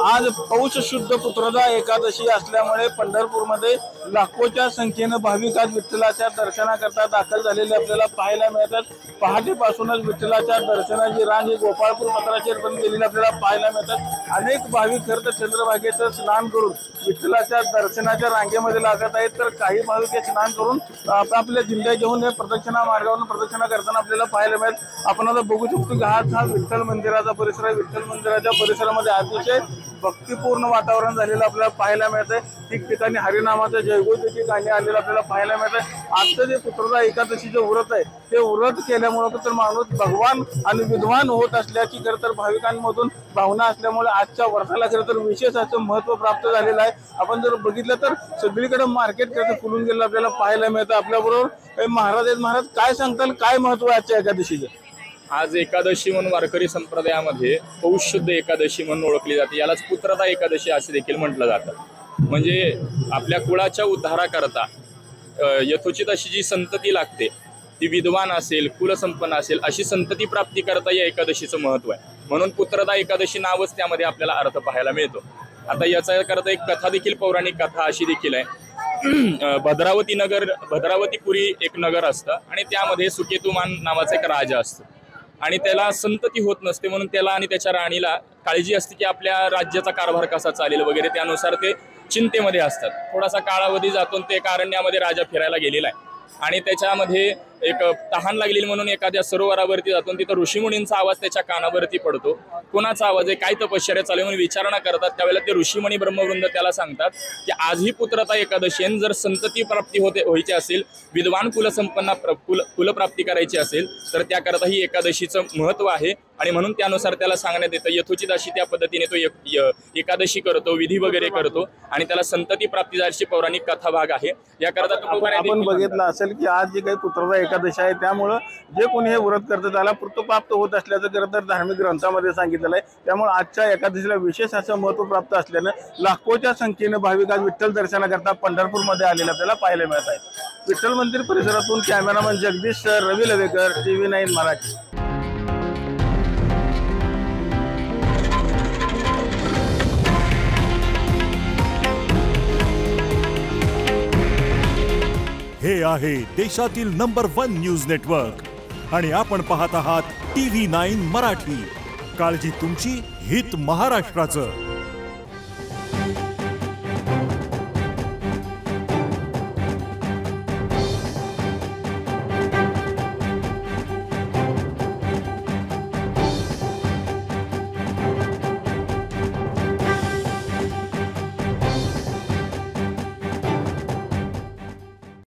आज पौष शुद्ध पुत्रदा एकादशी असल्यामुळे पंढरपूरमध्ये लाखोच्या संख्येने भाविक आज विठ्ठलाच्या दर्शनाकरता दाखल झालेले आपल्याला पाहायला मिळतात। पहाटेपासूनच विठ्ठलाच्या दर्शनाची रांग ही गोपाळपूर पत्राचेपर्यंत गेलेली आपल्याला पाहायला मिळतात। अनेक भाविक खरं तर चंद्रभागेचं स्नान करून विठ्ठलाच्या दर्शनाच्या रांगेमध्ये लागत आहेत, तर काही भाविक हे स्नान करून आपल्या दिंड्या घेऊन हे प्रदक्षिणा मार्गावरून प्रदक्षिणा करताना आपल्याला पाहायला मिळत। आपण आता बघू शकतो की हा विठ्ठल मंदिराचा परिसर आहे। विठ्ठल मंदिराच्या परिसरामध्ये अतिशय भक्तिपूर्ण वातावरण झालेलं आपल्याला पाहायला मिळतंय। ठिकठिकाणी हरिनामाचं जयघोषाची गाणी आलेलं आपल्याला पाहायला मिळतंय। आजचं जे पुत्रदा एकादशीचे व्रत आहे ते व्रत केल्यामुळे तर माणूस भगवान आणि विद्वान होत असल्याची खरं तर भाविकांमधून भावना असल्यामुळे आजच्या व्रताला खरं तर विशेष असं महत्त्व प्राप्त झालेलं आहे। आपण जर बघितलं तर सगळीकडे मार्केट खरं फुलून गेलं आपल्याला पाहायला मिळतं। आपल्याबरोबर महाराज आहेत। महाराज काय सांगताल, काय महत्त्व आहे आजच्या एकादशीचं? आज एकादशी म्हणून वारकरी संप्रदायामध्ये पौष शुद्ध एकादशी म्हणून ओळखली जाते। यालाच पुत्रदा एकादशी असे देखील म्हटलं जातं। म्हणजे आपल्या कुळाच्या उद्धाराकरता यथोचित अशी जी संतती लागते ती विद्वान असेल, कुलसंपन्न असेल अशी संतती प्राप्ती करता या एकादशीचं महत्त्व आहे। म्हणून पुत्रदा एकादशी नावच त्यामध्ये आपल्याला अर्थ पाहायला मिळतो। आता याचा करता एक कथा देखील, पौराणिक कथा अशी देखील आहे। भद्रावतीपुरी एक नगर असतं आणि त्यामध्ये सुकेतुमान नावाचा एक राजा असतो आणि त्याला संतती होत नसते, म्हणून त्याला आणि त्याच्या राणीला काळजी असते की आपल्या राज्याचा कारभार कसा चालेल वगैरे। त्यानुसार ते चिंतेमध्ये असतात। थोडासा कालावधी जातो, ते कारण्यामध्ये राजा फिरायला गेलेला आहे आणि त्याच्यामध्ये एक तहान लागलेली म्हणून एखाद्या सरोवरावरती जातो। तिथं ऋषीमुनींचा आवाज त्याच्या कानावरती पडतो। कोणाचा आवाज आहे, काय तपश्चर्या चालू म्हणून विचारणा करतात। त्यावेळेला ते ऋषीमुनी ब्रह्मवृंद त्याला सांगतात की आजही पुत्रता एकादशी आहे, जर संतती प्राप्ती व्हायची असेल, विद्वान कुलसंपन्न कुलप्राप्ती करायची असेल तर त्याकरता ही एकादशीचं महत्त्व आहे आणि म्हणून त्यानुसार त्याला सांगण्यात येतं। यथोचित अशी त्या पद्धतीने तो एकादशी करतो, विधी वगैरे करतो आणि त्याला संतती प्राप्ती जायची पौराणिक कथा भाग आहे। याकरता आपण बघितलं असेल की आज जी काही पुत्रदा एकादशी आहे त्यामुळं जे कोणी हे व्रत करतं त्याला पुत्रप्राप्त होत असल्याचं खरं तर धार्मिक ग्रंथामध्ये सांगितलेलं आहे। त्यामुळे आजच्या एकादशीला विशेष असं महत्त्व प्राप्त असल्यानं लाखोच्या संख्येने भाविक आज विठ्ठल दर्शनाकरता पंढरपूरमध्ये आलेले आपल्याला पाहायला मिळत आहे। विठ्ठल मंदिर परिसरातून कॅमेरामन जगदीश सर, रवी लवेकर, TV9 मराठी। हे आहे देशातील नंबर 1 न्यूज नेटवर्क आणि आपण पाहत आहात TV9 मराठी। काळजी तुमची, हित महाराष्ट्राचं।